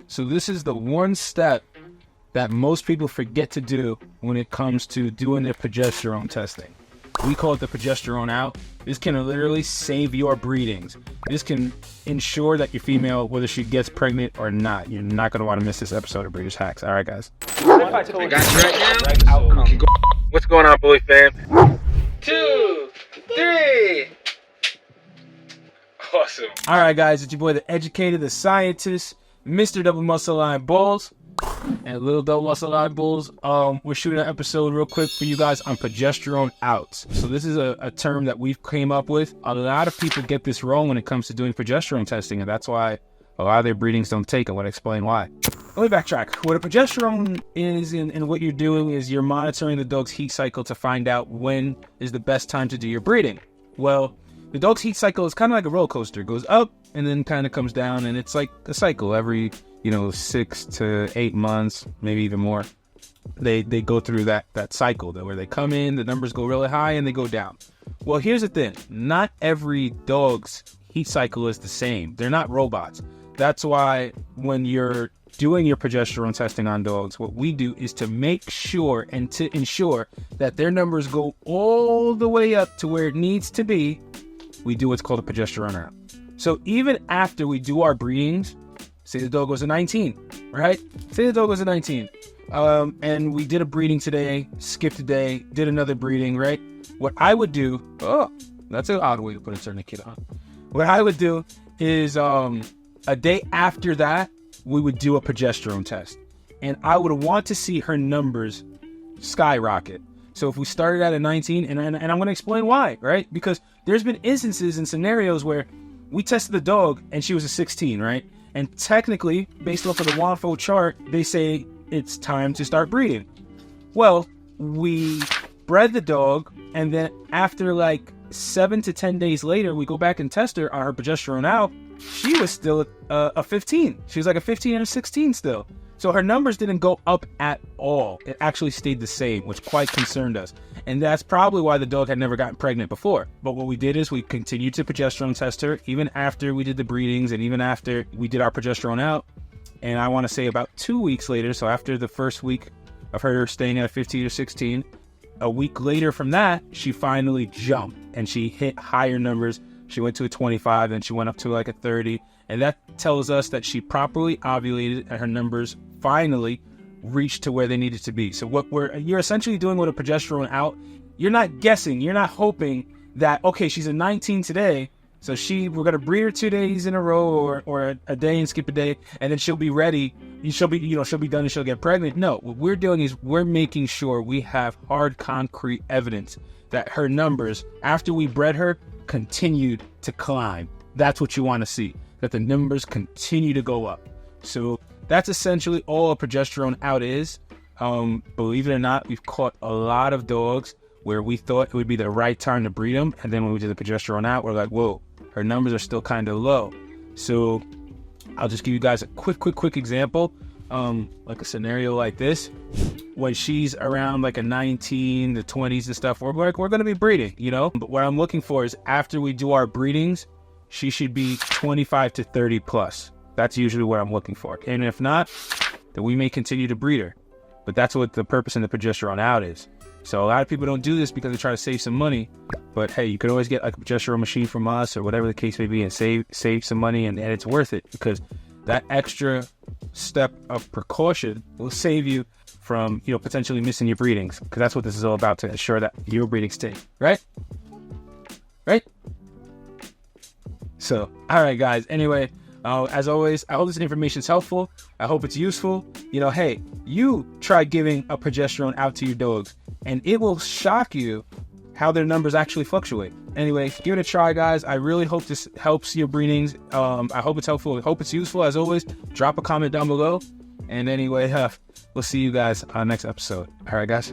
So this is the one step that most people forget to do when it comes to doing their progesterone testing. We call it the Progesterone Out. This can literally save your breedings. This can ensure that your female, whether she gets pregnant or not, you're not going to want to miss this episode of Breeders' Hacks. All right, guys. I got you right now. What's going on, bully fam? 2, 3. Awesome. All right, guys. It's your boy, the educator, the scientist, Mr. Double Muscle Line Balls. And Little Double Muscle Line Bulls, we're shooting an episode real quick for you guys on progesterone outs. So this is a term that we've came up with. A lot of people get this wrong when it comes to doing progesterone testing, and that's why a lot of their breedings don't take. I want to explain why. Let me backtrack. What a progesterone is and what you're doing is you're monitoring the dog's heat cycle to find out when is the best time to do your breeding. Well, the dog's heat cycle is kind of like a roller coaster. It goes up and then kind of comes down, and it's like a cycle every 6 to 8 months, maybe even more. They go through that cycle where they come in, the numbers go really high and they go down. Well, here's the thing. Not every dog's heat cycle is the same. They're not robots. That's why when you're doing your progesterone testing on dogs, what we do is to make sure and to ensure that their numbers go all the way up to where it needs to be. We do what's called a progesterone out. So even after we do our breedings, say the dog was a 19, right? Say the dog was a 19. And we did a breeding today, skipped a day, did another breeding, right? What I would do, that's an odd way to put a tourniquet on. What I would do is a day after that, we would do a progesterone test. And I would want to see her numbers skyrocket. So if we started at a 19, and I'm going to explain why, right? Because there's been instances and scenarios where we tested the dog and she was a 16, right? And technically, based off of the WANFO chart, they say it's time to start breeding. Well, we bred the dog, and then after like 7 to 10 days later, we go back and test her on her progesterone out. She was still a 15. She was like a 15 and a 16 still. So her numbers didn't go up at all. It actually stayed the same, which quite concerned us. And that's probably why the dog had never gotten pregnant before. But what we did is we continued to progesterone test her, even after we did the breedings and even after we did our progesterone out. And I want to say about 2 weeks later, so after the first week of her staying at a 15 or 16, a week later from that, she finally jumped and she hit higher numbers. She went to a 25 and she went up to like a 30. And that tells us that she properly ovulated and her numbers finally reached to where they needed to be. So you're essentially doing with a progesterone out, you're not guessing, you're not hoping that, okay, she's a 19 today, so we're going to breed her 2 days in a row or a day and skip a day, and then she'll be ready. She'll be done and she'll get pregnant. No, what we're doing is we're making sure we have hard, concrete evidence that her numbers, after we bred her, continued to climb. That's what you want to see, that the numbers continue to go up. So that's essentially all a progesterone out is. Believe it or not, we've caught a lot of dogs where we thought it would be the right time to breed them, and then when we did the progesterone out, we're like, whoa, her numbers are still kind of low. So I'll just give you guys a quick example. Like a scenario like this, when she's around like a 19, the 20s and stuff, we're going to be breeding, But what I'm looking for is after we do our breedings, she should be 25 to 30 plus. That's usually what I'm looking for. And if not, then we may continue to breed her. But that's what the purpose in the progesterone out is. So a lot of people don't do this because they try to save some money. But hey, you can always get like a progesterone machine from us or whatever the case may be and save some money, and it's worth it because that extra step of precaution will save you from, potentially missing your breedings, because that's what this is all about, to ensure that your breedings stay, right? So, all right, guys. Anyway, as always, I hope this information is helpful. I hope it's useful. Hey, you try giving a progesterone out to your dogs, and it will shock you how their numbers actually fluctuate. Anyway, give it a try, guys. I really hope this helps your breedings. I hope it's helpful. I hope it's useful. As always, drop a comment down below. And anyway, we'll see you guys on the next episode. All right, guys.